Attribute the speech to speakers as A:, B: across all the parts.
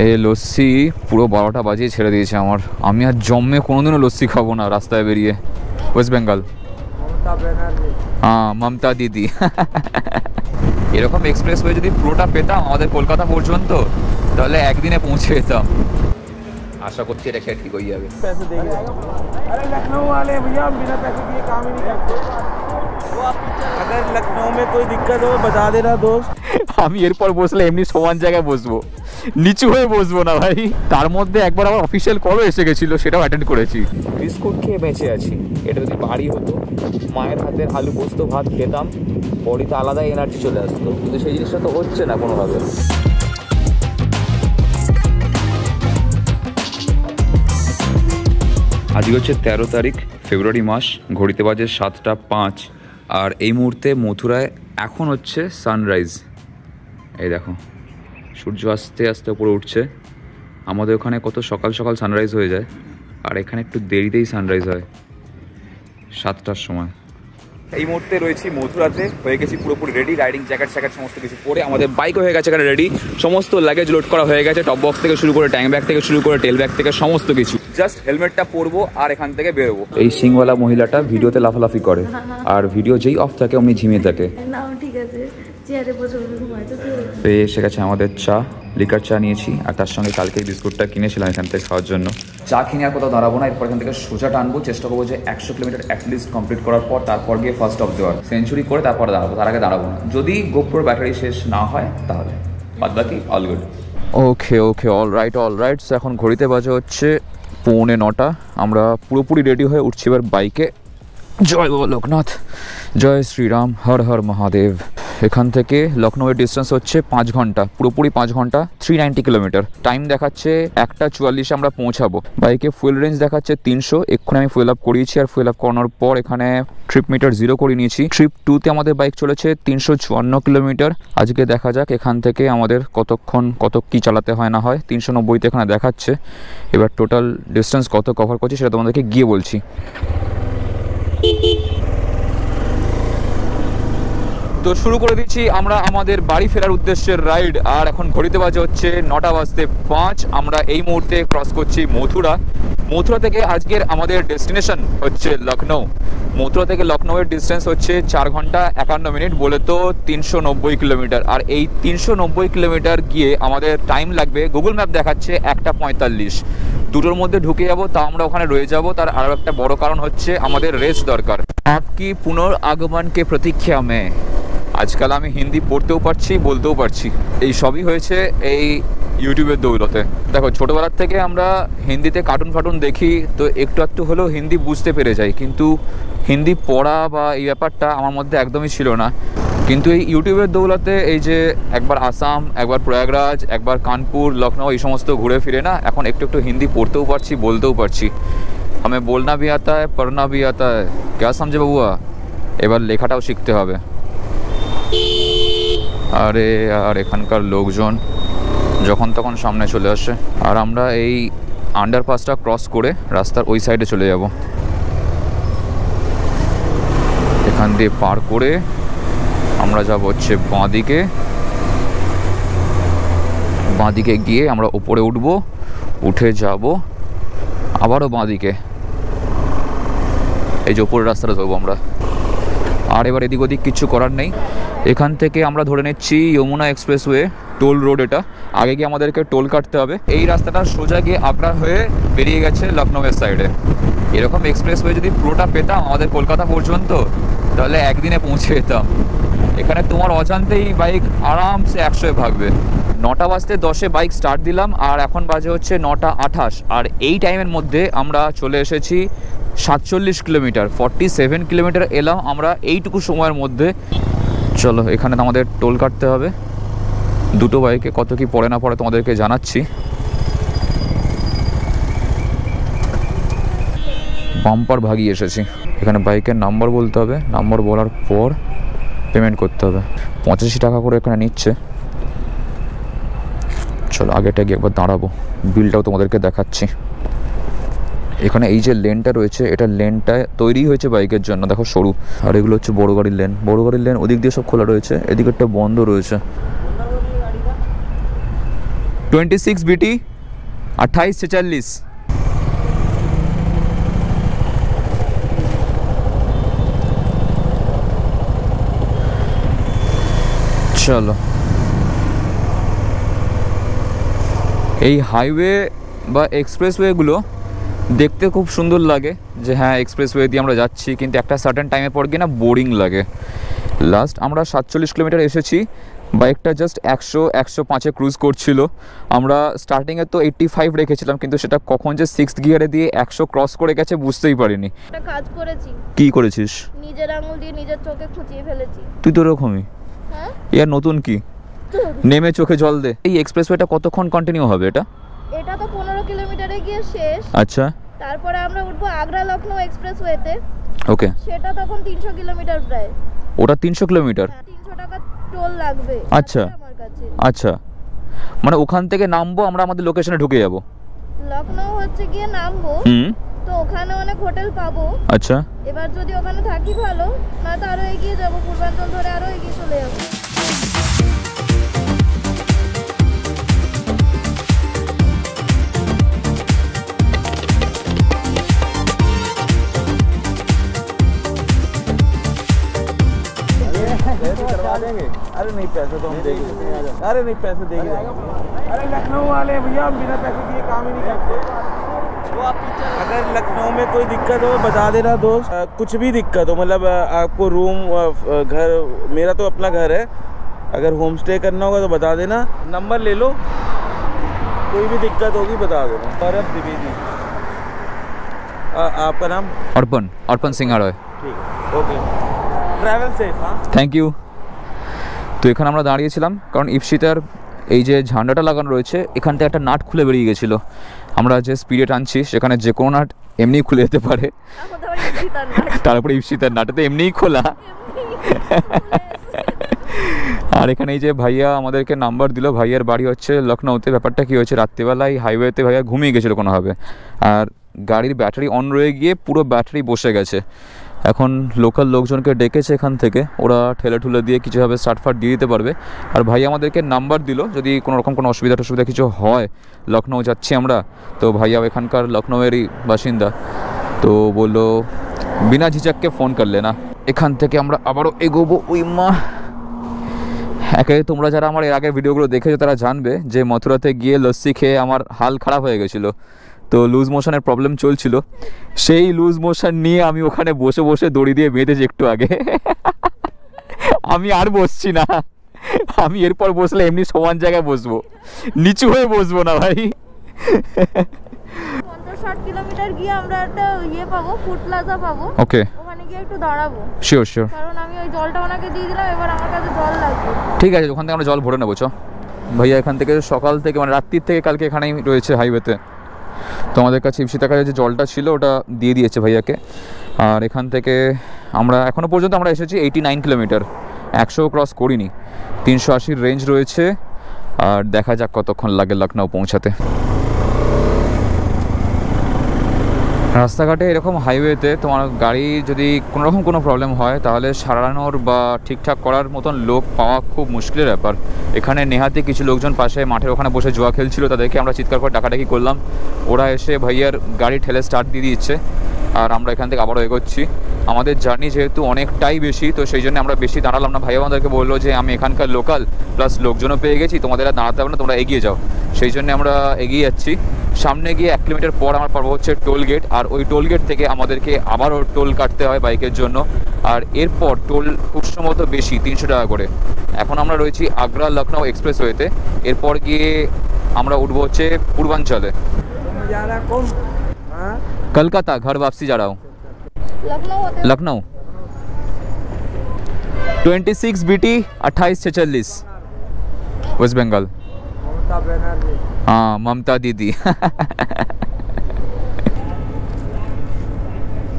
A: এই লস্যি পুরো 12টা বাজিয়ে ছেড়ে দিয়েছে আমার। আমি আর জম্মে কোনোদিনও লস্যি খাবো না রাস্তায় বেরিয়ে। ওয়েস্ট বেঙ্গল, হ্যাঁ, মমতা দিদি। এরকম এক্সপ্রেস ওয়ে যদি পুরোটা পেতাম আমাদের কলকাতা পর্যন্ত, তাহলে একদিনে পৌঁছে যেতাম। আশা করছি এটা খেয়ে ঠিক হয়ে যাবে। আমি এরপর বসলে এমনি সমান জায়গায় বসবো, নিচু হয়ে বসবো না ভাই। তার মধ্যে একবার আমার অফিসিয়াল কলও এসে গেছিলো, সেটাও অ্যাটেন্ড করেছি। বিস্কুট খেয়ে বেঁচে আছি। এটা যদি বাড়ি হতো, মায়ের হাতের আলু পোস্ত ভাত খেতাম, বডিতে আলাদা এনার্জি চলে আসতো, কিন্তু সেই জিনিসটা তো হচ্ছে না কোনোভাবে। আজকে হচ্ছে 13 তারিখ ফেব্রুয়ারি মাস, ঘড়িতে বাজে 7টা 5। আর এই মুহূর্তে মথুরায় এখন হচ্ছে সানরাইজ। এই দেখো সূর্য আস্তে আস্তে উপরে উঠছে। আমাদের ওখানে কত সকাল সকাল সানরাইজ হয়ে যায়, আর এখানে একটু দেরিতেই সানরাইজ হয়, 7টার সময়। এই মুহূর্তে রয়েছি মথুরাতে, হয়ে গেছি পুরোপুরি রেডি। রাইডিং জ্যাকেট স্যাকেট সমস্ত কিছু পরে আমাদের বাইকও হয়ে গেছে এখানে রেডি। সমস্ত লাগেজ লোড করা হয়ে গেছে, টপ বক্স থেকে শুরু করে ট্যাঙ্ক ব্যাগ থেকে শুরু করে টেল ব্যাগ থেকে সমস্ত কিছু। জাস্ট হেলমেটটা পরবো আর এখান থেকে বেরোবো। এই সিংওয়ালা মহিলাটা ভিডিওতে লাফালাফি করে, আর ভিডিও যেই অফ থাকে অমনি ঝিমিয়ে থাকে। এসে গেছে আমাদের চা, লিকার চা নিয়েছি, আর তার সঙ্গে কালকে বিস্কুটটা কিনেছিলাম এখান থেকে খাওয়ার জন্য। চা কিনে আর কোথাও দাঁড়াবো না, এরপর এখান থেকে সোজা টানবো। চেষ্টা করবো যে 100 কিলোমিটার অ্যাটলিস্ট কমপ্লিট করার পর তারপর গিয়ে ফার্স্ট স্টপ দেওয়ার, সেঞ্চুরি করে তারপরে দাঁড়াবো। তার আগে দাঁড়াবো না, যদি গোপ্রোর ব্যাটারি শেষ না হয় তাহলে বাদ বাকি অল গুড। ওকে ওকে, অল রাইট। এখন ঘড়িতে বাজে হচ্ছে 8:45। আমরা পুরোপুরি রেডি হয়ে উঠছি এবার বাইকে। জয় বাবা লোকনাথ, জয় শ্রীরাম, হর হর মহাদেব। এখান থেকে লখনৌয়ের ডিস্টেন্স হচ্ছে 5 ঘন্টা, পুরোপুরি 5 ঘন্টা, 390 কিলোমিটার। টাইম দেখাচ্ছে 1:44 আমরা পৌঁছাবো। বাইকে ফুয়েল রেঞ্জ দেখাচ্ছে 300। এক্ষুনি আমি ফুয়েল আপ করিয়েছি, আর ফুয়েল আপ করানোর পর এখানে ট্রিপ মিটার 0 করে নিয়েছি। ট্রিপ 2তে আমাদের বাইক চলেছে 354 কিলোমিটার। আজকে দেখা যাক এখান থেকে আমাদের কত কি চালাতে হয় না হয়। 390তে এখানে দেখাচ্ছে। এবার টোটাল ডিস্টেন্স কত কভার করছি সেটা তোমাদেরকে গিয়ে বলছি। তো শুরু করে দিচ্ছি আমরা আমাদের বাড়ি ফেরার উদ্দেশ্যের রাইড। আর এখন ঘড়িতে বাজে হচ্ছে 9:05। আমরা এই মুহূর্তে ক্রস করছি মথুরা থেকে আজকের আমাদের ডেস্টিনেশন হচ্ছে লখনৌ। মথুরা থেকে লখনৌয়ের ডিস্টেন্স হচ্ছে 4 ঘন্টা 51 মিনিট, বলে তো 390 কিলোমিটার। আর এই 390 কিলোমিটার গিয়ে আমাদের টাইম লাগবে, গুগল ম্যাপ দেখাচ্ছে 1:45। দুটোর মধ্যে ঢুকে যাবো, তা আমরা ওখানে রয়ে যাব। তার আরও একটা বড় কারণ হচ্ছে আমাদের রেস্ট দরকার। আপকি পুনরাগমনকে প্রতীক্ষা মে। আজকাল আমি হিন্দি পড়তেও পারছি, বলতেও পারছি। এই সবই হয়েছে এই ইউটিউবের দৌলতে। দেখো, ছোটোবেলার থেকে আমরা হিন্দিতে কার্টুন দেখি, তো একটু হলেও হিন্দি বুঝতে পেরে যাই, কিন্তু হিন্দি পড়া বা এই ব্যাপারটা আমার মধ্যে একদমই ছিল না। কিন্তু এই ইউটিউবের দৌলতে এই যে একবার আসাম, একবার প্রয়াগরাজ, একবার কানপুর, লখনৌ এই সমস্ত ঘুরে ফিরে না এখন একটু হিন্দি পড়তেও পারছি, বলতেও পারছি। আমি বলনা ভি আতা হ্যায়, পড়না ভি আতা হ্যায়, ক্যা সমঝে বাবুয়া? এবার লেখাটাও শিখতে হবে। আরে আর এখানকার লোকজন যখন তখন সামনে চলে আসে। আর আমরা এই আন্ডারপাসটা ক্রস করে রাস্তার ওই সাইডে চলে যাব। এখান দিয়ে পার করে আমরা যাব হচ্ছে বাঁদিকে গিয়ে আমরা উপরে উঠে যাব আবারও বাঁদিকে। এই যে উপরের রাস্তাটা ধরবো আমরা। আর এবার এদিক ওদিক কিছু করার নেই। এখান থেকে আমরা ধরে নিচ্ছি যমুনা এক্সপ্রেসওয়ে, টোল রোড। এটা আগে গিয়ে আমাদেরকে টোল কাটতে হবে। এই রাস্তাটা সোজা গিয়ে আগ্রা হয়ে বেরিয়ে গেছে লখনৌয়ের সাইডে। এরকম এক্সপ্রেসওয়ে যদি পুরোটা পেতাম আমাদের কলকাতা পর্যন্ত, তাহলে একদিনে পৌঁছে যেতাম। এখানে তোমার অজান্তেই বাইক আরামসে 100-এ ভাগবে। 9:10 বাইক স্টার্ট দিলাম, আর এখন বাজে হচ্ছে 9:28। আর এই টাইমের মধ্যে আমরা চলে এসেছি 47 কিলোমিটার, 47 কিলোমিটার এলাম আমরা এইটুকু সময়ের মধ্যে। চলো, এখানে আমাদের টোল কাটতে হবে। দুটো বাইকে কত কি পড়ে না পড়ে তোমাদেরকে জানাচ্ছি। বাম্পার ভাগিয়ে এসেছি। এখানে বাইকের নাম্বার বলতে হবে, নাম্বার বলার পর পেমেন্ট করতে হবে। 85 টাকা করে এখানে নিচ্ছে। চলো আগেটা গিয়ে একবার দাঁড়াবো, বিলটাও তোমাদেরকে দেখাচ্ছি। এখানে এই যে লেনটা রয়েছে, এটা লেনটা তৈরি হয়েছে বাইকের জন্য, দেখো সরু। আর এগুলো হচ্ছে বড় গাড়ির লেন। ওদিক দিয়ে সব খোলা রয়েছে, এদিকে একটা বন্ধ রয়েছে। 26 BT 2846। চলো, এই হাইওয়ে বা এক্সপ্রেসওয়েগুলো দেখতে খুব সুন্দর লাগে যে হ্যাঁ এক্সপ্রেসওয়ে দিয়ে আমরা যাচ্ছি, কিন্তু একটা সার্টেন টাইমে পর গিয়ে না বোরিং লাগে। লাস্ট আমরা 47 কিলোমিটার এসেছি, বাইকটা জাস্ট 100-105-এ ক্রুজ করছিল। আমরা স্টার্টিংয়ে তো 85 রেখেছিলাম, কিন্তু সেটা কখন যে 6th গিয়ারে দিয়ে 100 ক্রস করে গেছে বুঝতেই পারিনি।
B: একটা কাজ করেছি।
A: কি করেছিস?
B: নিজের আঙুল দিয়ে নিজের চোখে খুঁচিয়ে ফেলেছি।
A: তুই তো এরকমই।
B: হ্যাঁ,
A: ইয়ার নতুন কি? নেমে চোখে জল দে। এই এক্সপ্রেসওয়েটা কতক্ষণ কন্টিনিউ হবে এটা?
B: এটা তো 15 কিলোমিটারে গিয়ে শেষ।
A: আচ্ছা,
B: তারপরে আমরা উঠবো আগ্রা লখনৌ এক্সপ্রেসওয়েতে।
A: ওকে।
B: সেটা তখন 300 কিলোমিটার প্রায়।
A: ওটা 300 কিলোমিটার?
B: 300 টাকা টোল লাগবে
A: আচ্ছা
B: আমার কাছে।
A: আচ্ছা, মানে ওখান থেকে নামবো আমরা, আমাদের লোকেশনে ঢুকে যাব।
B: লখনৌ হচ্ছে গিয়ে নামবো, তো ওখানে অনেক হোটেল পাবো।
A: আচ্ছা,
B: এবার যদি ওখানে থাকি ভালো, না তো আরো এগিয়ে যাবো, পূর্বাঞ্চল ধরে আরো এগিয়ে চলে যাবো।
C: अरे नहीं पैसे तो हम देंगे, अरे नहीं पैसे देंगे। अरे लखनऊ वाले भैया हम बिना पैसे दिए काम ही नहीं करते। अगर लखनऊ में कोई दिक्कत हो बता देना दोस्त, कुछ भी दिक्कत हो, मतलब आपको रूम घर, मेरा तो अपना घर है, अगर होम स्टे करना होगा तो बता देना, नंबर ले लो, कोई भी दिक्कत होगी बता देना। सौरभ द्विवेदी। आपका नाम? अर्पण सिंह रॉय। ठीक है, ओके, ट्रैवल सेफ। हाँ, থ্যাংক ইউ। তো এখানে আমরা দাঁড়িয়েছিলাম কারণ ইপসিতার এই যে ঝান্ডাটা লাগানো রয়েছে এখান থেকে একটা নাট খুলে বেরিয়ে গেছিলো। আমরা যে স্পিডে টানছি সেখানে যে কোনো নাট এমনিই খুলে যেতে পারে, তারপরে ইপসিতার নাটটা তো এমনিই খোলা। আর এখানে এই যে ভাইয়া আমাদেরকে নাম্বার দিল, ভাইয়ার বাড়ি হচ্ছে লখনৌতে। ব্যাপারটা কী হয়েছে, রাত্রিবেলায় হাইওয়েতে ভাইয়া ঘুমিয়ে গেছিলো কোনোভাবে, আর গাড়ির ব্যাটারি অন রয়ে গিয়ে পুরো ব্যাটারি বসে গেছে। এখন লোকাল লোকজনকে ডেকেছে এখান থেকে, ওরা ঠেলে ঠুলে দিয়ে কিছুভাবে স্টার্ট দিয়ে দিতে পারবে। আর ভাই আমাদেরকে নাম্বার দিল যদি কোনো রকম কোনো অসুবিধা টসুবিধা কিছু হয়, লখনৌ যাচ্ছি আমরা তো, ভাইয়া এখানকার লখনৌয়েরই বাসিন্দা, তো বললো বিনা ঝিঝককে ফোন করলে না। এখান থেকে আমরা আবারও এগোবো। ওই মা, একে তোমরা যারা আমার এর আগের ভিডিওগুলো দেখেছো তারা জানবে যে মথুরাতে গিয়ে লস্যি খেয়ে আমার হাল খারাপ হয়ে গেছিলো, তো লুজ মোশনের প্রবলেম চলছিল। সেই লুজ মোশন নিয়ে আমি ওখানে বসে বসে দড়ি দিয়ে বেঁধেছি একটু আগে। আমি আর বসছি না, আমি এরপর বসলে এমনি সমান জায়গায় বসবো, নিচু হয়ে বসবো না ভাই।
B: 50-60 কিলোমিটার গিয়ে আমরা একটা ইয়ে পাবো, ফুড প্লাজা পাবো।
A: ওকে,
B: ওখানে গিয়ে একটু দাঁড়াবো।
A: Sure sure.
B: কারণ আমি ওই জলটা ওনাকে দিয়ে দিলাম, এবার আমার কাছে জল লাগবে।
A: ঠিক আছে, ওখান থেকে আমরা জল ভরে নেবো। চ ভাইয়া, এখান থেকে সকাল থেকে মানে রাত্রির থেকে কালকে এখানেই রয়েছে হাইওয়েতে, তো আমাদের কাছে ইপসিতার কাছে যে জলটা ছিল ওটা দিয়ে দিয়েছে ভাইয়াকে। আর এখান থেকে আমরা এখনও পর্যন্ত আমরা এসেছি 89 কিলোমিটার, 100 ক্রস করিনি, 380 রেঞ্জ রয়েছে। আর দেখা যাক কতক্ষণ লাগে লখনৌ পৌঁছাতে। রাস্তাঘাটে এরকম হাইওয়েতে তোমার গাড়ি যদি কোনোরকম কোনো প্রবলেম হয় তাহলে সারানোর বা ঠিকঠাক করার মতন লোক পাওয়া খুব মুশকিলের ব্যাপার। এখানে নেহাতি কিছু লোকজন পাশে মাঠের ওখানে বসে জুয়া খেলছিল, তাদেরকে আমরা চিৎকার করে ডাকাডাকি করলাম, ওরা এসে ভাইয়ার গাড়ি ঠেলে স্টার্ট দিয়ে দিচ্ছে। আর আমরা এখান থেকে আবারও এগোচ্ছি। আমাদের জার্নি যেহেতু অনেকটাই বেশি, তো সেই জন্য আমরা বেশি দাঁড়ালাম না। ভাইয়া আমাদেরকে বললো যে আমি এখানকার লোকাল, প্লাস লোকজনও পেয়ে গেছি, তোমাদের আর দাঁড়াতে হবে না, তোমরা এগিয়ে যাও। সেই জন্য আমরা এগিয়ে যাচ্ছি। সামনে গিয়ে 1 কিলোমিটার পর আমার পাবো হচ্ছে টোল গেট, আর ওই টোল গেট থেকে আমাদেরকে আবারও টোল কাটতে হয় বাইকের জন্য। আর এরপর টোল খুব সম্ভবত বেশি, 300 টাকা করে। এখন আমরা রয়েছি আগ্রা লখনৌ এক্সপ্রেসওয়েতে, এরপর গিয়ে আমরা উঠবো হচ্ছে পূর্বাঞ্চলে। কলকাতা ঘর वापसी जा रहा हूँ। Lucknow 26 BT 2846 west Bengal. हाँ, ममता दीदी।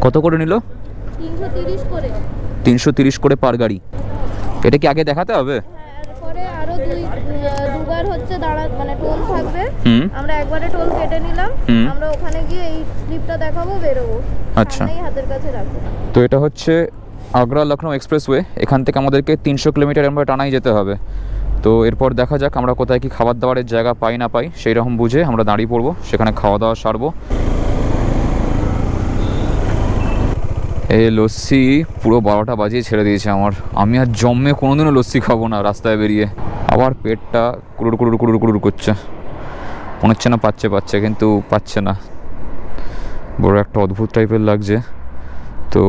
A: কত করে নিল?
B: 330 করে।
A: 330 করে পার গাড়ি। এটা কি আগে দেখাতে হবে?
B: পরে আরো দুবার হচ্ছে মানে টোল থাকবে। আমরা একবারে টোল কেটে নিলাম, আমরা ওখানে গিয়ে এই স্লিপটা দেখাবো, বেরোবো।
A: আচ্ছা,
B: এই হাতের কাছে রাখো।
A: তো এটা হচ্ছে আগ্রা লখনৌ এক্সপ্রেসওয়ে। এখান থেকে আমাদেরকে 300 কিলোমিটার আমরা টানাই যেতে হবে।
C: তো এরপর দেখা যাক আমরা কোথায় কি খাবার দাবারের জায়গা পাই না পাই, সেই রকম বুঝে আমরা দাঁড়িয়ে পড়বো, সেখানে খাওয়া দাওয়া সারবো। এই লস্যি পুরো 12টা বাজিয়ে ছেড়ে দিয়েছে আমার। আমি আর জম্মে কোনোদিনও লস্যি খাবো না রাস্তায় বেরিয়ে। আবার পেটটা কুড়ুর কুড়ুর কুড়ুর কুড়ুর করছে, মনে হচ্ছে না পাচ্ছে কিন্তু পাচ্ছে না, বড় একটা অদ্ভুত টাইপের লাগছে। তো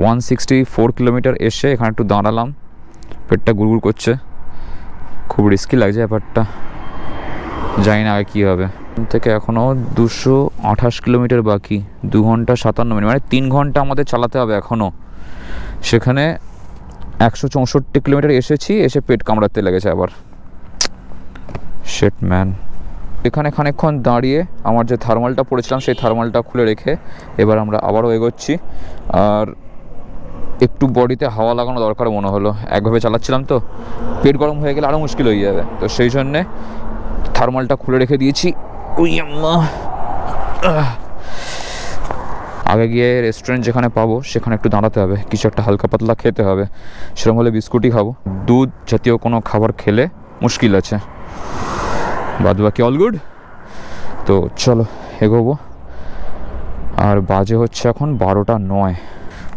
C: 164 কিলোমিটার এসে এখানে একটু দাঁড়ালাম, পেটটা গুড়গুড় করছে, খুব রিস্কি লাগছে ব্যাপারটা, জানি না আগে কী হবে। থেকে এখনও 228 কিলোমিটার বাকি, 2 ঘন্টা 57 মিনিট, মানে 3 ঘন্টা আমাদের চালাতে হবে এখনও। সেখানে 164 কিলোমিটার এসে পেট কামড়াতে লেগেছে আবার। Shit man. এখানে খানিকক্ষণ দাঁড়িয়ে আমার যে থার্মালটা পড়েছিলাম সেই থার্মালটা খুলে রেখে এবার আমরা আবারও এগোচ্ছি। আর একটু বডিতে হাওয়া লাগানো দরকার মনে হলো, একভাবে চালাচ্ছিলাম তো, পেট গরম হয়ে গেলে আরও মুশকিল হয়ে যাবে। তো সেই জন্যে থার্মালটা খুলে রেখে দিয়েছি। আগে গিয়ে রেস্টুরেন্ট যেখানে পাবো সেখানে একটু দাঁড়াতে হবে, কিছু একটা হালকা পাতলা খেতে হবে, সেরকম হলে বিস্কুটই খাবো। দুধ জাতীয় কোনো খাবার খেলে মুশকিল আছে, বাদ বাকি অল গুড। তো চলো এগোবো। আর বাজে হচ্ছে এখন 12টা 9।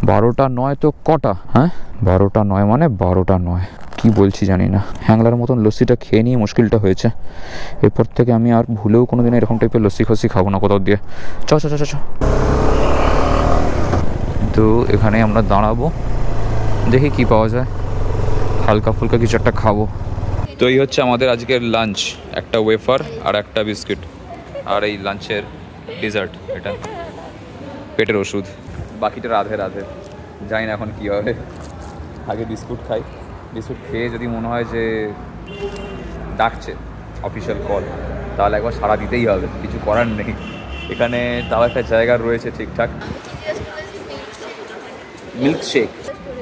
C: 12টা 9 তো কটা? হ্যাঁ 12টা 9 মানে 12টা 9, কি বলছি জানি না। হ্যাংলার মতন লস্যিটা খেয়ে নিয়ে মুশকিলটা হয়েছে। এরপর থেকে আমি আর ভুলেও কোনো দিন এরকম টাইপের লস্যি খসি খাবো না কোথাও দিয়ে। চ তো এখানে আমরা দাঁড়াবো, দেখি কি পাওয়া যায়, হালকা ফুলকা কিছু একটা খাবো। তো এই হচ্ছে আমাদের আজকের লাঞ্চ, একটা ওয়েফার আর একটা বিস্কিট, আর এই লাঞ্চের ডেজার্ট, এটা পেটের ওষুধ, বাকিটা রাধে জানি না এখন কী হবে। আগে বিস্কুট খাই, বিস্কুট খেয়ে যদি মনে হয় যে ডাকছে অফিসিয়াল কল, তাহলে একবার সাড়া দিতেই হবে, কিছু করার নেই। এখানে তাও একটা জায়গা রয়েছে ঠিকঠাক। মিল্কশেক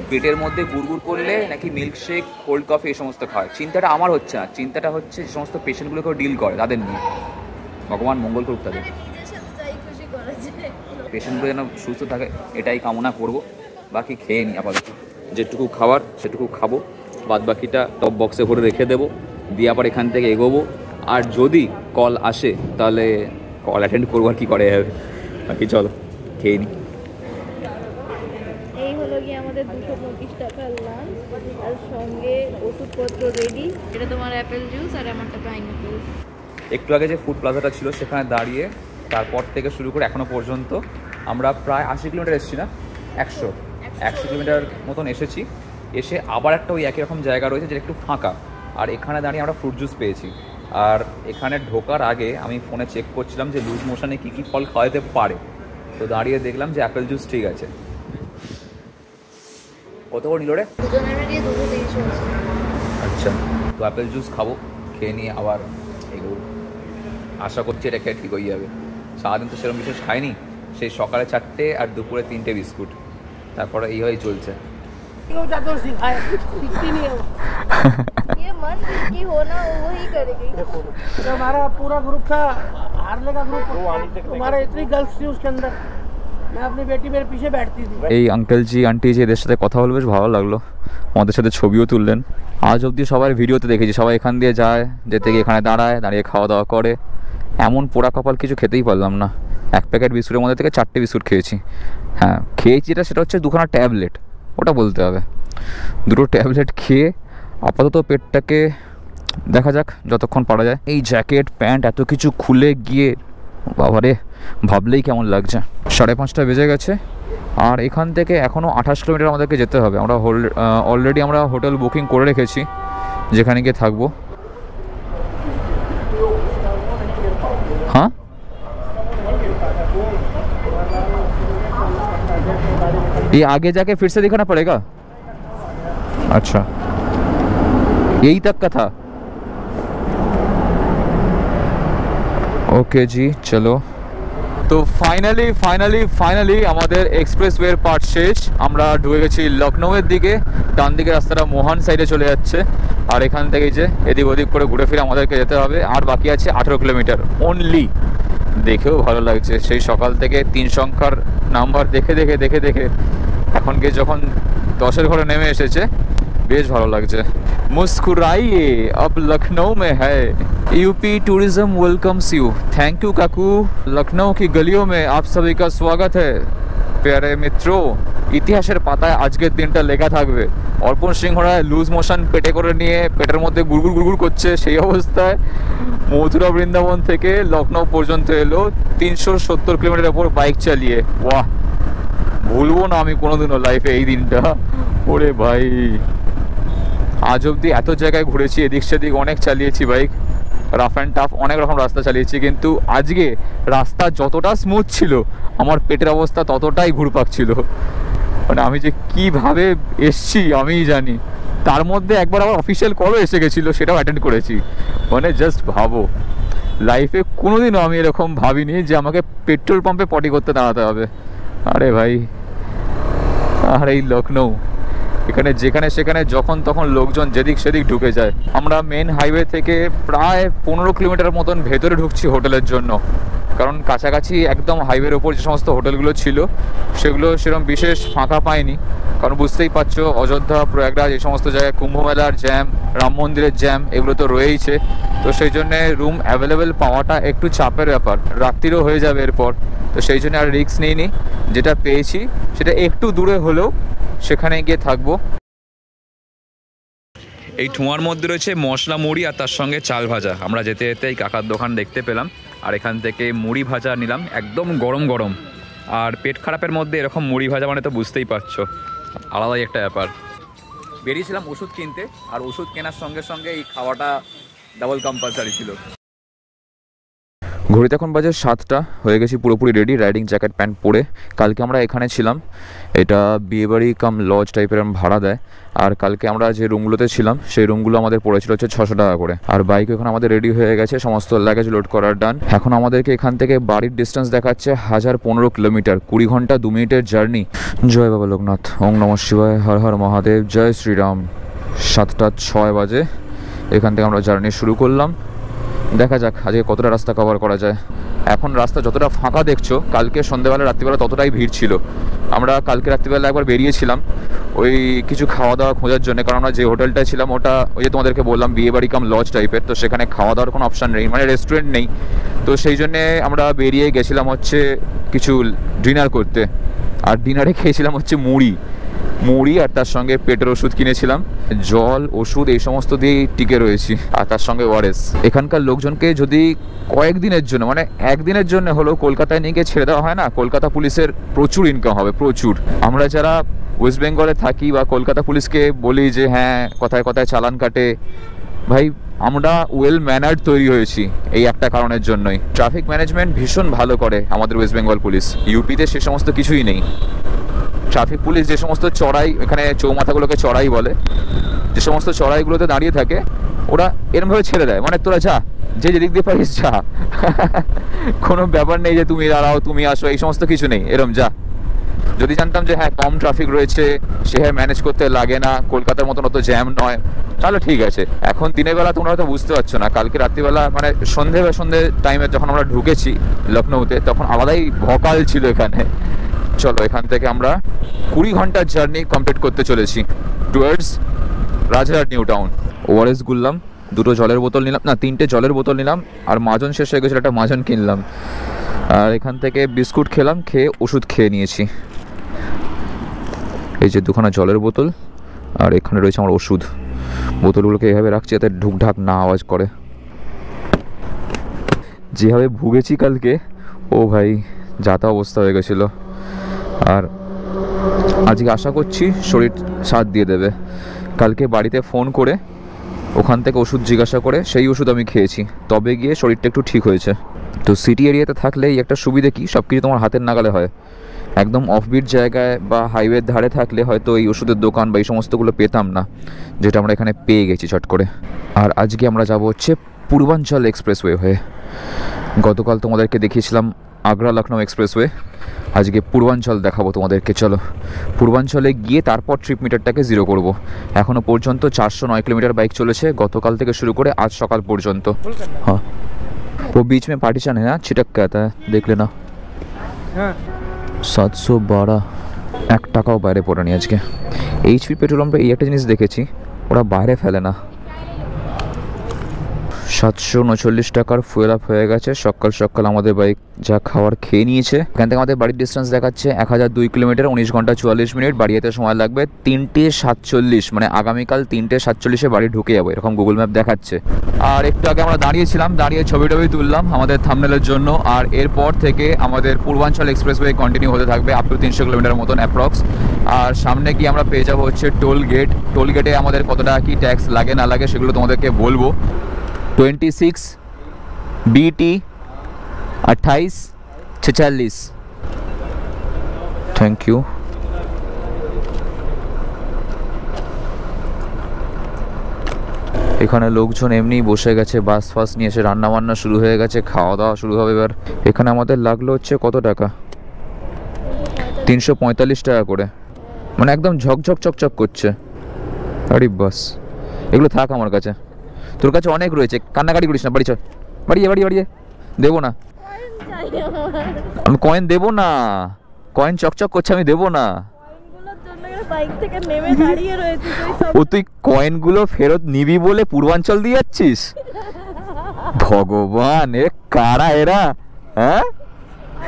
C: পেটের মধ্যে গুড়গুড় করলে নাকি মিল্কশেক, কোল্ড কফি এই সমস্ত খায়। চিন্তাটা আমার হচ্ছে না, চিন্তাটা হচ্ছে যে সমস্ত পেশেন্টগুলোকে ডিল করে তাদের নিয়ে, ভগবান মঙ্গল করুক তাদের, পেশেন্টগুলো যেন সুস্থ থাকে এটাই কামনা করব। বাকি খেয়ে নিই আপাতত, যেটুকু খাবার সেটুকু খাবো, বাদ বাকিটা টপ বক্সে ভরে রেখে দেবো, দিয়ে আবার এখান থেকে এগোবো। আর যদি কল আসে তাহলে কল অ্যাটেন্ড করবো, আর কি করে যাবে। বাকি চলো খেয়ে নিই।
B: এই হলো গিয়ে আমাদের 225 টাকার লাঞ্চ, আর সঙ্গে ওষুধপত্র রেডি। এটা তোমার অ্যাপেল জুস আর আমারটা পাইনাপেল।
C: একটু আগে যে ফুড প্লাজাটা ছিল সেখানে দাঁড়িয়ে তারপর থেকে শুরু করে এখনও পর্যন্ত আমরা প্রায় 80 কিলোমিটার এসেছি না, 100 কিলোমিটার মতন এসেছি। এসে আবার একটা ওই একই রকম জায়গা রয়েছে যেটা একটু ফাঁকা, আর এখানে দাঁড়িয়ে আমরা ফ্রুট জুস পেয়েছি। আর এখানে ঢোকার আগে আমি ফোনে চেক করছিলাম যে লুজ মোশনে কী কী ফল খাওয়াতে পারে, তো দাঁড়িয়ে দেখলাম যে অ্যাপেল জুস ঠিক আছে। কত করে নিল রে? আচ্ছা, তো অ্যাপেল জুস খাবো, খেয়ে নিয়ে আবার এগোবো। আশা করছি এটা খেয়ে ঠিক হয়ে যাবে। সারাদিন তো সেরকম বিশেষ খাইনি, সেই সকালে 4টে আর দুপুরে 3টে বিস্কুট, তারপরে এইভাবেই চলছে।
B: ये मन जिसकी हो ना वो वही करेगी।
D: तो हमारा पूरा ग्रुप था, हारले का ग्रुप, हमारे इतनी गर्ल्स थी उसके अंदर, मैं अपनी बेटी मेरे पीछे बैठती थी।
C: এই আঙ্কেলজি আন্টি যে এদের সাথে কথা বলে বেশ ভালো লাগলো, আমাদের সাথে ছবিও তুললেন। আজ অবধি সবার ভিডিওতে দেখেছি সবাই এখান দিয়ে যায়, যেতে গিয়ে এখানে দাঁড়ায়, দাঁড়িয়ে খাওয়া দাওয়া করে। এমন পোড়া কপাল কিছু খেতেই পারলাম না। এক প্যাকেট বিস্কুটের মধ্যে থেকে 4টে বিস্কুট খেয়েছি। হ্যাঁ খেয়েছি, সেটা হচ্ছে 2খানা ট্যাবলেট, ওটা বলতে হবে। 2টো ট্যাবলেট খেয়ে আপাতত পেটটাকে দেখা যাক যতক্ষণ পারা যায়। এই জ্যাকেট প্যান্ট এত কিছু খুলে গিয়ে বাবারে ভাবলেই কেমন লাগছে। 5:30 বেজে গেছে, আর এখান থেকে এখনও 28 কিলোমিটার আমাদেরকে যেতে হবে। আমরা অলরেডি আমরা হোটেল বুকিং করে রেখেছি যেখানে গিয়ে থাকবো। हाँ ये आगे जाके फिर से दिखाना पड़ेगा? अच्छा यही तक का था। ओके जी चलो। তো ফাইনালি আমাদের এক্সপ্রেসওয়ের পার্ট শেষ। আমরা ঢুকে গেছি লখনৌয়ের দিকে। ডান দিকে রাস্তাটা মোহান সাইডে চলে যাচ্ছে, আর এখান থেকে যে এদিক ওদিক করে ঘুরে ফিরে আমাদেরকে যেতে হবে। আর বাকি আছে 18 কিলোমিটার অনলি। দেখেও ভালো লাগছে, সেই সকাল থেকে 3 সংখ্যার নাম্বার দেখে এখন গিয়ে যখন 10-এর ঘরে নেমে এসেছে বেশ ভালো লাগছে। मुस्कुराइए अब लखनऊ में है। UP tourism welcomes you. Thank you काकू। लखनऊ की गलियों में आप सभी का स्वागत है। प्यारे मित्रों, ইতিহাসের পাতায় আজকের দিনটা লেখা থাকবে। অর্পণ সিংহ রায় লুজ মোশন পেটে করে নিয়ে পেটের মধ্যে গুড়গুড় গুড়গুড় করছে, সেই অবস্থায় মথুরা বৃন্দাবন থেকে লখনৌ পর্যন্ত এলো 370 কিলোমিটার উপর বাইক চালিয়ে। ওয়াহ, ভুলবো না আমি কোনোদিনও লাইফে এই দিনটা। ওরে ভাই, আজ অবধি এত জায়গায় ঘুরেছি, এদিক সেদিক অনেক চালিয়েছি বাইক, রাফ অ্যান্ড টাফ অনেক রকম রাস্তা চালিয়েছি, কিন্তু আজকে রাস্তা যতটা স্মুথ ছিল আমার পেটের অবস্থা ততটাই ঘুরপাক ছিল। মানে আমি যে কীভাবে এসছি আমিই জানি। তার মধ্যে একবার আবার অফিসিয়াল কলও এসে গেছিলো, সেটাও অ্যাটেন্ড করেছি। মানে জাস্ট ভাবো, লাইফে কোনোদিনও আমি এরকম ভাবিনি যে আমাকে পেট্রোল পাম্পে পটি করতে দাঁড়াতে হবে। আরে ভাই, আর এই লখনৌ, এখানে যেখানে সেখানে যখন তখন লোকজন যেদিক সেদিক ঢুকে যায়। আমরা মেন হাইওয়ে থেকে প্রায় 15 কিলোমিটার মতন ভেতরে ঢুকছি হোটেলের জন্য, কারণ কাছাকাছি একদম হাইওয়ের ওপর যে সমস্ত হোটেলগুলো ছিল সেগুলো সেরকম বিশেষ ফাঁকা পায়নি। কারণ বুঝতেই পারছো, অযোধ্যা, প্রয়াগরাজ এই সমস্ত জায়গায় কুম্ভ মেলার জ্যাম, রাম মন্দিরের জ্যাম, এগুলো তো রয়েইছে। তো সেই জন্যে রুম অ্যাভেলেবেল পাওয়াটা একটু চাপের ব্যাপার, রাত্রিরও হয়ে যাবে এরপর। তো সেই জন্য আর রিস্ক নিইনি, যেটা পেয়েছি সেটা একটু দূরে হলেও সেখানে গিয়ে থাকবো। এই ঠোঁয়ার মধ্যে রয়েছে মশলা মুড়ি আর তার সঙ্গে চাল ভাজা। আমরা যেতে যেতে এই কাকার দোকান দেখতে পেলাম, আর এখান থেকে মুড়ি ভাজা নিলাম, একদম গরম গরম। আর পেট খারাপের মধ্যে এরকম মুড়ি ভাজা মানে তো বুঝতেই পারছো, আলাদাই একটা ব্যাপার। বেরিয়েছিলাম ওষুধ কিনতে, আর ওষুধ কেনার সঙ্গে সঙ্গে এই খাওয়াটা ডাবল কম্পালসারি ছিল। ঘড়িতে এখন বাজে 7টা, হয়ে গেছি পুরোপুরি রেডি, রাইডিং জ্যাকেট প্যান্ট পরে। কালকে আমরা এখানে ছিলাম, এটা বিয়েবাড়ি কাম লজ টাইপের ভাড়া দেয়। আর কালকে আমরা যে রুমগুলোতে ছিলাম সেই রুমগুলো আমাদের পড়েছিল হচ্ছে 600 টাকা করে। আর বাইক এখন আমাদের রেডি হয়ে গেছে, সমস্ত লাগেজ লোড করার ডান। এখন আমাদেরকে এখান থেকে বাড়ির ডিস্টেন্স দেখাচ্ছে 1015 কিলোমিটার, 20 ঘন্টা 2 মিনিটের জার্নি। জয় বাবা লোকনাথ, ওং নমঃ শিবায়, হর হর মহাদেব, জয় শ্রীরাম। 7:06 বাজে, এখান থেকে আমরা জার্নি শুরু করলাম। দেখা যাক আজকে কতটা রাস্তা কভার করা যায়। এখন রাস্তা যতটা ফাঁকা দেখছো, কালকে সন্ধ্যেবেলা রাত্রিবেলা ততটাই ভিড় ছিল। আমরা কালকে রাত্রিবেলা একবার বেরিয়েছিলাম ওই কিছু খাওয়া দাওয়া খোঁজার জন্য, কারণ আমরা যে হোটেলটায় ছিলাম ওটা ওই যে তোমাদেরকে বললাম বিয়েবাড়ি কাম লজ টাইপের, তো সেখানে খাওয়া দাওয়ার কোনো অপশান নেই, মানে রেস্টুরেন্ট নেই। তো সেই জন্যে আমরা বেরিয়ে গেছিলাম হচ্ছে কিছু ডিনার করতে, আর ডিনারে খেয়েছিলাম হচ্ছে মুড়ি আর তার সঙ্গে পেটের ওষুধ কিনেছিলাম। জল, ওষুধ এই সমস্ত দিয়েই টিকে রয়েছি, আর তার সঙ্গে ওআরএস। এখানকার লোকজনকে যদি কয়েকদিনের জন্য, মানে একদিনের জন্য হলেও কলকাতায় নিয়ে গিয়ে ছেড়ে দেওয়া হয় না, কলকাতা পুলিশের প্রচুর ইনকাম হবে, প্রচুর। আমরা যারা ওয়েস্ট বেঙ্গলে থাকি বা কলকাতা পুলিশকে বলি যে হ্যাঁ কথায় কথায় চালান কাটে, ভাই আমরা ওয়েল ম্যানার্ড তৈরি হয়েছি এই একটা কারণের জন্যই। ট্রাফিক ম্যানেজমেন্ট ভীষণ ভালো করে আমাদের ওয়েস্ট বেঙ্গল পুলিশ। ইউপিতে সে সমস্ত কিছুই নেই। ট্রাফিক পুলিশ যে সমস্ত চড়াই, এখানে চৌমাথাগুলোকে চড়াই বলে, যে সমস্ত চড়াইগুলোতে দাঁড়িয়ে থাকে ওরা এরমভাবে ছেড়ে দেয়, মানে তোরা যা, যে যেদিক দিয়ে পারিস যা, কোনো ব্যাপার নেই যে তুমি দাঁড়াও তুমি আসো, এই সমস্ত কিছু নেই, এরম যা। যদি জানতাম যে হ্যাঁ কম ট্রাফিক রয়েছে, সে হ্যাঁ ম্যানেজ করতে লাগে না, কলকাতার মতন অত জ্যাম নয়, তাহলে ঠিক আছে। এখন দিনের বেলা তোমরা হয়তো বুঝতে পারছো না, কালকে রাত্রিবেলা মানে সন্ধে টাইমে যখন আমরা ঢুকেছি লখনৌতে, তখন আলাদাই ভকাল ছিল এখানে। চলো এখান থেকে আমরা 20 ঘন্টার জার্নি কমপ্লিট করতে চলেছি towards Rajhat new town. ORS গুললাম, 2টো জলের বোতল নিলাম, না 3টে জলের বোতল নিলাম, আর মাজন শেষ হয়ে গেছিলো, একটা মাজন কিনলাম। আর এখান থেকে বিস্কুট খেলাম, খেয়ে ওষুধ খেয়ে নিয়েছি। এই যে 2খানা জলের বোতল, আর এখানে রয়েছে আমার ওষুধ। বোতলগুলোকে এভাবে রাখছি যাতে ঢুকঢাক না আওয়াজ করে। যেভাবে ভুগেছি কালকে, ও ভাই যা তা অবস্থা হয়ে গেছিলো। আর আজকে আশা করছি শরীর সাথ দিয়ে দেবে। কালকে বাড়িতে ফোন করে ওখান থেকে ওষুধ জিজ্ঞাসা করে সেই ওষুধ আমি খেয়েছি, তবে গিয়ে শরীরটা একটু ঠিক হয়েছে। তো সিটি এরিয়াতে থাকলে এই একটা সুবিধে কি, সব কিছু তোমার হাতের নাগালে হয়। একদম অফবিট জায়গায় বা হাইওয়ের ধারে থাকলে হয়তো এই ওষুধের দোকান বা এই সমস্তগুলো পেতাম না, যেটা আমরা এখানে পেয়ে গেছি চট করে। আর আজকে আমরা যাব হচ্ছে পূর্বাঞ্চল এক্সপ্রেসওয়ে হয়ে। গতকাল তোমাদেরকে দেখিয়েছিলাম আগ্রা লখনৌ এক্সপ্রেসওয়ে, আজকে পূর্বাঞ্চল দেখাবো তোমাদেরকে। চলো পূর্বাঞ্চলে গিয়ে তারপর ট্রিপ মিটারটাকে 0 করব। এখনও পর্যন্ত 409 কিলোমিটার বাইক চলেছে, গতকাল থেকে শুরু করে আজ সকাল পর্যন্ত। হ্যাঁ वो बीच में पार्टीशन है ना, छिटक के आता है, देख लेना। 712 1 টাকাও বাইরে পড়েনি আজকে। এইচপি পেট্রোল পাম্পে এই একটা জিনিস দেখেছি, ওরা বাইরে ফেলে না। 739 টাকার ফুয়েল আপ হয়ে গেছে। সকাল সকাল আমাদের বাইক যা খাওয়ার খেয়ে নিয়েছে। এখান থেকে আমাদের বাড়ির ডিস্টেন্স দেখাচ্ছে 1002 কিলোমিটার, 19 ঘন্টা 44 মিনিট। বাড়ি যেতে সময় লাগবে 3:47, মানে আগামীকাল 3:47-এ বাড়ি ঢুকে যাবো, এরকম গুগল ম্যাপ দেখাচ্ছে। আর একটু আগে আমরা দাঁড়িয়েছিলাম, দাঁড়িয়ে ছবি টবি তুললাম আমাদের থাম্বনেলের জন্য। আর এরপর থেকে আমাদের পূর্বাঞ্চল এক্সপ্রেসওয়ে কন্টিনিউ হতে থাকবে আপ টু 300 কিলোমিটার মতন অ্যাপ্রক্স। আর সামনে গিয়ে আমরা পেয়ে যাবো হচ্ছে টোল গেট। টোল গেটে আমাদের কত টাকা কি ট্যাক্স লাগে না লাগে সেগুলো তোমাদেরকে বলবো। 26 BT 2846। Thank you. এখানে লোকজন এমনি বসে গেছে, বাস ফাস নিয়ে এসে রান্না বান্না শুরু হয়ে গেছে, খাওয়া দাওয়া শুরু হবে এবার। এখানে আমাদের লাগলো হচ্ছে কত টাকা, 345 টাকা করে, মানে একদম ঝকঝক চকচক করছে। আরে বাস, এগুলো থাক আমার কাছে, তোর কাছে অনেক রয়েছে, কান্নাকাটি করিস না, বাড়ি চল, বাড়িয়ে বাড়িয়ে বাড়িয়ে দেবো না আমি, কয়েন দেবো না, কয়েন চকচক করছে, আমি দেবো না। ও তুই কয়েনগুলো ফেরত নিবি বলে পূর্বাঞ্চল দিয়ে যাচ্ছিস? ভগবান, এ কারা এরা? হ্যাঁ,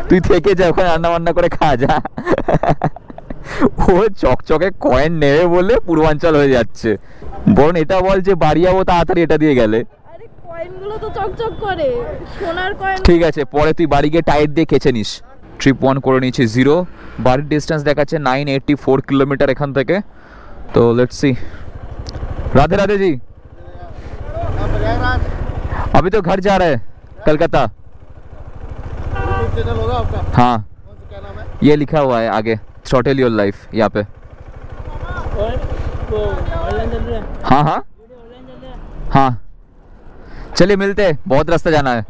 C: তুই থেকে যা, ওখানে রান্না বান্না করে খা যা। ও চকচকে কয়েন নেবে বলে পূর্বাঞ্চল হয়ে যাচ্ছে। বরং এটা বল যে বাড়ি যাবো তাড়াতাড়ি এটা দিয়ে গেলে।
B: কয়েনগুলো তো চকচক করে, সোনার কয়েন।
C: ঠিক আছে, পরে তুই বাড়ি গিয়ে টাইট দিয়ে খেচে নিস। ট্রিপ 1 করে নিয়েছি 0, বাড়ির ডিস্টেন্স দেখাচ্ছে 984 কিলোমিটার এখান থেকে। তো লেটস সি। राधे राधे जी, अभी तो घर जा रहे हैं कलकत्ता।
D: चैनल होगा आपका?
C: हाँ,
D: क्या नाम है?
C: ये लिखा हुआ है आगे, थ्रॉटल योर लाइफ यहाँ पे।
D: तो ऑनलाइन चल रहा है?
C: हाँ हाँ हाँ, चलिए मिलते हैं, बहुत रास्ता जाना है।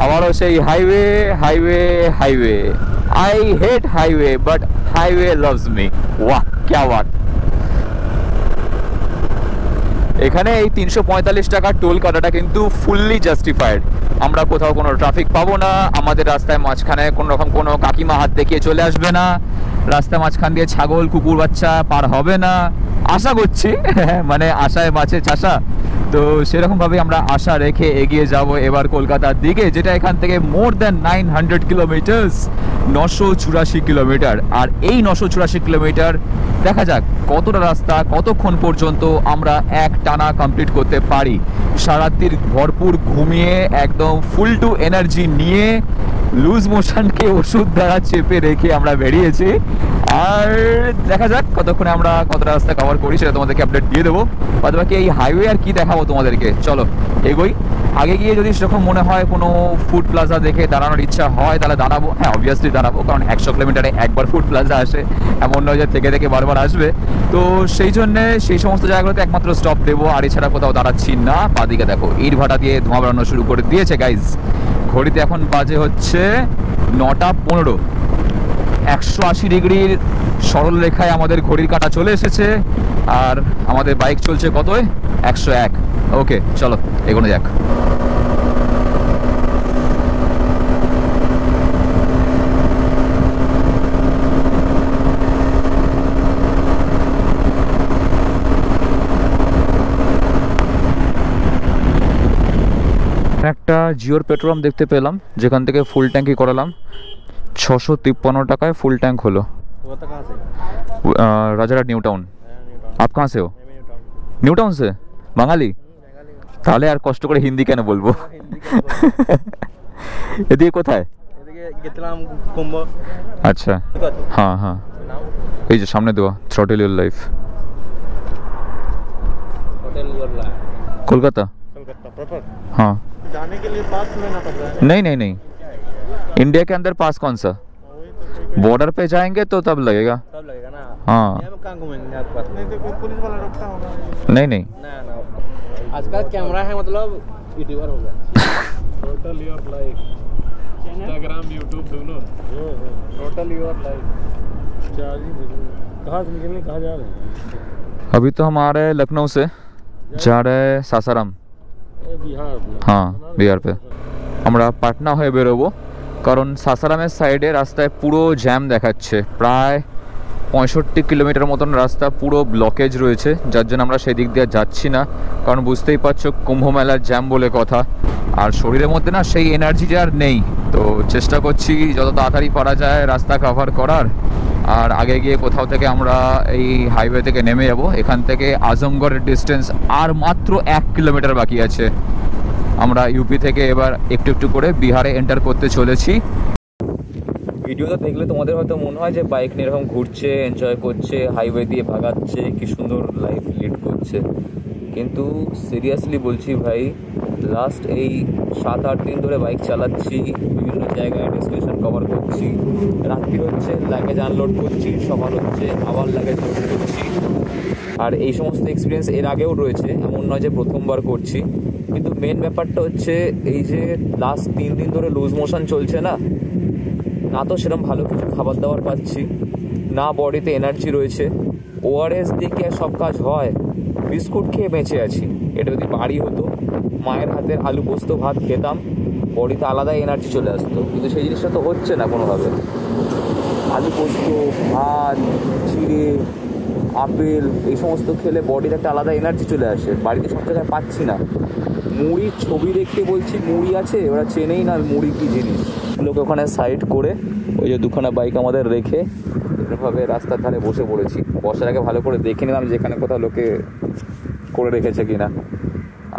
C: आवारों से highway highway highway, I hate highway but highway loves me. वाह क्या बात। এখানে এই 345 টাকার টোল কাটাটা কিন্তু ফুললি জাস্টিফাইড। আমরা কোথাও কোনো ট্রাফিক পাবো না, আমাদের রাস্তায় মাঝখানে কোনো রকম কোনো কাকিমা হাত দেখিয়ে চলে আসবে না, রাস্তার মাঝখান দিয়ে ছাগল কুকুর বাচ্চা পার হবে না আশা করছি। মানে আশায় বাঁচে চাষা, তো সেরকমভাবে আমরা আশা রেখে এগিয়ে যাব এবার কলকাতার দিকে, যেটা এখান থেকে মোর দ্যান 900 কিলোমিটার্স, 984 কিলোমিটার। আর এই 984 কিলোমিটার দেখা যাক কতটা রাস্তা কতক্ষণ পর্যন্ত আমরা এক টানা কমপ্লিট করতে পারি। সারাত্রির ভরপুর ঘুমিয়ে একদম ফুল টু এনার্জি নিয়ে লুজ মোশনকে ওষুধ দ্বারা চেপে রেখে আমরা বেরিয়েছি। আর দেখা যাক কতক্ষণে আমরা কতটা রাস্তা কভার করি, সেটা তোমাদেরকে আপডেট দিয়ে দেবো। বাদ বাকি এই হাইওয়ে আর কি দেখাবো তোমাদেরকে, চলো এগোই। আগে গিয়ে যদি সেরকম মনে হয় কোনো ফুড প্লাজা দেখে দাঁড়ানোর ইচ্ছা হয় তাহলে দাঁড়াবো, হ্যাঁ অবভিয়াসলি দাঁড়াবো, কারণ 100 কিলোমিটারে একবার ফুড প্লাজা আসে, এমন নয় যে থেকে থেকে বারবার আসবে। তো সেই জন্যে সেই সমস্ত জায়গাগুলোতে একমাত্র স্টপ দেবো, আর এছাড়া কোথাও দাঁড়াচ্ছি না। বাদিকে দেখো ইট ভাটা দিয়ে ধোঁয়া বেরোনো শুরু করে দিয়েছে গাইজ। ঘড়িতে এখন বাজে হচ্ছে 9:15, 180 ডিগ্রির সরল রেখায় আমাদের ঘড়ির কাঁটা চলে এসেছে। আর আমাদের বাইক চলছে কতই? 101। ওকে চলো এগোনো যাক। একটা জিওর পেট্রোল পাম্প দেখতে পেলাম, যেখান থেকে ফুল ট্যাঙ্কি করালাম। 653 টাকায় ফুল ট্যাঙ্ক হলো। Rajarhat new town. आप कहाँ से हो? নিউ টাউন से? বাঙালি? তাহলে আর কষ্ট করে হিন্দি কেন বলবো। এদিকে কোথায়? আচ্ছা হ্যাঁ হ্যাঁ, এই যে সামনে দেওয়া থ্রটল ইওর লাইফ। कोलकाता? हाँ।
D: जाने के लिए पास लेना पड़ता है?
C: नहीं नहीं नहीं, इंडिया के अंदर पास कौन सा, बॉर्डर पे जाएंगे तो तब लगेगा।
D: तब लगेगा ना?
C: हाँ।
D: कहाँ घूमेंगे आपके पास? नहीं तो कोई पुलिस वाला रोकता होगा।
C: नहीं नहीं,
D: ना ना, आजकल कैमरा है, मतलब यूट्यूबर हो गया। Total your life, Instagram YouTube दोनों। Total your life. कहाँ से निकलने, कहाँ जा रहे हैं?
C: अभी तो हम आ रहे हैं लखनऊ से, जा रहे हैं सासाराम।
D: बिहार?
C: हाँ बिहार पे। আমরা পাটনা হয়ে বেরোবো। কারণ সাসারামের সাইডে রাস্তায় পুরো জ্যাম দেখাচ্ছে, প্রায় 65 কিলোমিটার মতন রাস্তা পুরো ব্লকেজ রয়েছে, যার জন্য আমরা সেই দিক দিয়ে যাচ্ছি না। কারণ বুঝতেই পারছো কুম্ভ মেলার জ্যাম বলে কথা, আর শরীরের মধ্যে না সেই এনার্জি আর নেই। তো চেষ্টা করছি যত তাড়াতাড়ি পারা যায় রাস্তা কভার করার, আর আগে গিয়ে কোথাও থেকে আমরা এই হাইওয়ে থেকে নেমে যাব। এখান থেকে আজমগড়ের ডিস্টেন্স আর মাত্র 1 কিলোমিটার বাকি আছে। আমরা ইউপি থেকে এবার একটু একটু করে বিহারে এন্টার করতে চলেছি। ভিডিওটা দেখলে তোমাদের হয়তো মনে হয় যে বাইক নিয়ে এরকম ঘুরছে, এনজয় করছে, হাইওয়ে দিয়ে ভাগাচ্ছে, কি সুন্দর লাইফ লিড করছে, কিন্তু সিরিয়াসলি বলছি ভাই, লাস্ট এই 7-8 দিন ধরে বাইক চালাচ্ছি, বিভিন্ন জায়গায় ডেস্টিনেশন কভার করছি, রাত্রি হচ্ছে লাগেজ আনলোড করছি, সকাল হচ্ছে আবার লাগেজ লোড করছি। আর এই সমস্ত এক্সপিরিয়েন্স এর আগেও রয়েছে, এমন নয় যে প্রথমবার করছি। কিন্তু মেন ব্যাপারটা হচ্ছে এই যে লাস্ট 3 দিন ধরে লুজ মোশন চলছে না, না তো সেরকম ভালো কিছু খাবার দাবার পাচ্ছি, না বডিতে এনার্জি রয়েছে। ওআরএস দিয়ে কি আর সব কাজ হয়? বিস্কুট খেয়ে বেঁচে আছি। এটা যদি বাড়ি হতো, মায়ের হাতের আলু পোস্ত ভাত খেতাম, বডিতে আলাদা এনার্জি চলে আসতো, কিন্তু সেই জিনিসটা তো হচ্ছে না কোনোভাবে। আলু পোস্ত ভাত, চিড়ে, আপেল এই সমস্ত খেলে বডির একটা আলাদা এনার্জি চলে আসে, বাড়িতে সব জায়গায় পাচ্ছি না। মুড়ির ছবি দেখতে বলছি মুড়ি আছে, ওরা চেনেই না মুড়ি কী জিনিস। লোক ওখানে সাইড করে ওই যে দুখানা বাইক আমাদের রেখে এরকমভাবে রাস্তার ধারে বসে পড়েছি। বসার আগে ভালো করে দেখে নিলাম যেখানে কোথাও লোকে করে রেখেছে কিনা।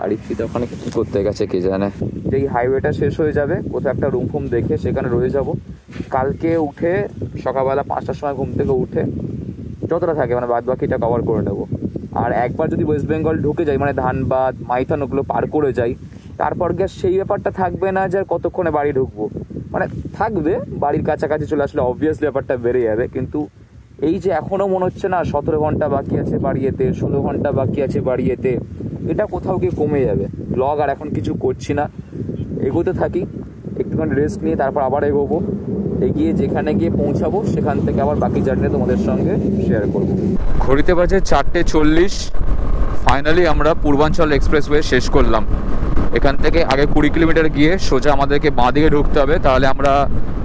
C: আর ইফিতে ওখানে কী করতে গেছে কে জানে। যেই হাইওয়েটা শেষ হয়ে যাবে কোথাও একটা রুম ফুম দেখে সেখানে রয়ে যাব। কালকে উঠে সকালবেলা 5টার সময় ঘুম থেকে উঠে যতটা থাকে মানে বাদ বাকিটা কভার করে নেব। আর একবার যদি ওয়েস্ট বেঙ্গল ঢুকে যাই, মানে ধানবাদ মাইথন ওগুলো পার করে যাই, তারপর গিয়ে সেই ব্যাপারটা থাকবে না যে আর কতক্ষণে বাড়ি ঢুকবো। মানে থাকবে, বাড়ির কাছাকাছি চলে আসলে অবভিয়াসলি ব্যাপারটা বেড়ে যাবে, কিন্তু এই যে এখনও মনে হচ্ছে না 17 ঘন্টা বাকি আছে বাড়ি যেতে, 16 ঘন্টা বাকি আছে বাড়ি যেতে, এটা কোথাও গিয়ে কমে যাবে। ব্লগ আর এখন কিছু করছি না, এগোতে থাকি, একটুখানি রেস্ট নিয়ে তারপর আবার এগোবো। এগিয়ে যেখানে গিয়ে পৌঁছাবো সেখান থেকে আবার বাকি জার্নি তোমাদের সঙ্গে শেয়ার করবো। ঘড়িতে বাজে 4:40। ফাইনালি আমরা পূর্বাঞ্চল এক্সপ্রেসওয়ে শেষ করলাম। এখান থেকে আগে 20 কিলোমিটার গিয়ে সোজা আমাদেরকে বাঁ দিকে ঢুকতে হবে, তাহলে আমরা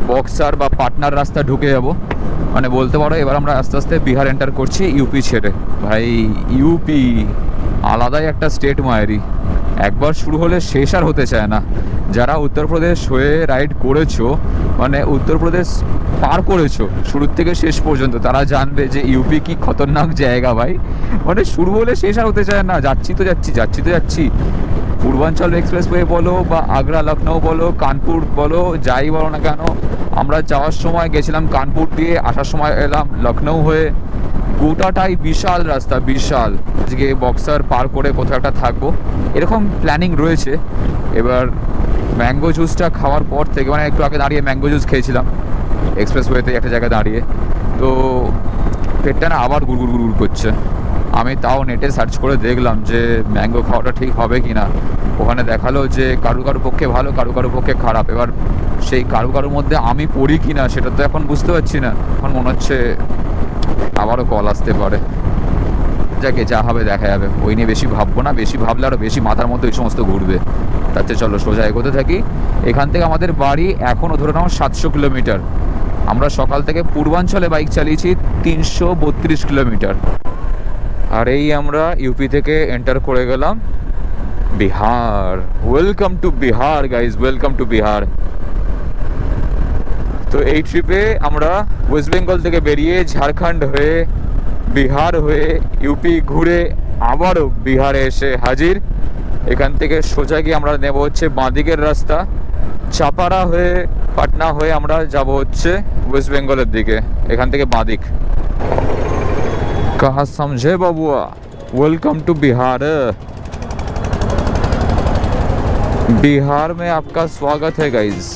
C: বক্সার বা পাটনার রাস্তা ঢুকে যাব। মানে বলতে পারো এবার আমরা আস্তে আস্তে বিহার এন্টার করছি ইউপি ছেড়ে। ভাই ইউপি আলাদাই একটা স্টেট মায়েরি, একবার শুরু হলে শেষ আর হতে চায় না। যারা উত্তরপ্রদেশ হয়ে রাইড করেছো, মানে উত্তরপ্রদেশ পার করেছো শুরুর থেকে শেষ পর্যন্ত, তারা জানবে যে ইউপি কি খতরনাক জায়গা ভাই। মানে শুরু হলে শেষ আর হতে চায় না, যাচ্ছি তো যাচ্ছি। পূর্বাঞ্চল এক্সপ্রেসওয়ে বলো বা আগ্রা লখনৌ বলো, কানপুর বলো, যাই বলো না কেন, আমরা যাওয়ার সময় গেছিলাম কানপুর দিয়ে, আসার সময় এলাম লখনৌ হয়ে। গোটাটাই বিশাল রাস্তা, বিশাল। আজকে বক্সার পার করে কোথাও একটা থাকবো এরকম প্ল্যানিং রয়েছে। এবার ম্যাঙ্গো জুসটা খাওয়ার পর থেকে, মানে একটু আগে দাঁড়িয়ে ম্যাঙ্গো জুস খেয়েছিলাম এক্সপ্রেসওয়েতে একটা জায়গায় দাঁড়িয়ে, তো পেটটা না আবার গুড় করছে। আমি তাও নেটে সার্চ করে দেখলাম যে ম্যাঙ্গো খাওয়াটা ঠিক হবে কি না। ওখানে দেখালো যে কারুর পক্ষে ভালো, কারুর পক্ষে খারাপ। এবার সেই কারুর মধ্যে আমি পড়ি কি না সেটা তো এখন বুঝতে পারছি না। এখন মনে হচ্ছে আবারও কল আসতে পারে। যাকে যা হবে দেখা যাবে, ওই নিয়ে বেশি ভাববো না, বেশি ভাবলে আরও বেশি মাথার মধ্যে ওই সমস্ত ঘুরবে। তাতে চলো সোজা এগোতে থাকি। এখান থেকে আমাদের বাড়ি এখনও ধরে নাও 700 কিলোমিটার। আমরা সকাল থেকে পূর্বাঞ্চলে বাইক চালিয়েছি 332 কিলোমিটার। আর এই আমরা ইউপি থেকে এন্টার করে গেলাম Bihar. Welcome to Bihar guys, welcome to Bihar. তো এই ট্রিপে আমরা ওয়েস্ট বেঙ্গল থেকে বেরিয়ে ঝাড়খণ্ড হয়ে বিহার হয়ে ইউপি ঘুরে আবারও বিহারে এসে হাজির। এখান থেকে সোজা গিয়ে আমরা নেব হচ্ছে বাঁদিকের রাস্তা, চাপাড়া হয়ে পাটনা হয়ে আমরা যাব হচ্ছে ওয়েস্ট বেঙ্গলের দিকে। এখান থেকে বাঁদিক। कहा समझे बाबुआ, वेलकम टू बिहार। बिहार में आपका स्वागत है गाइज।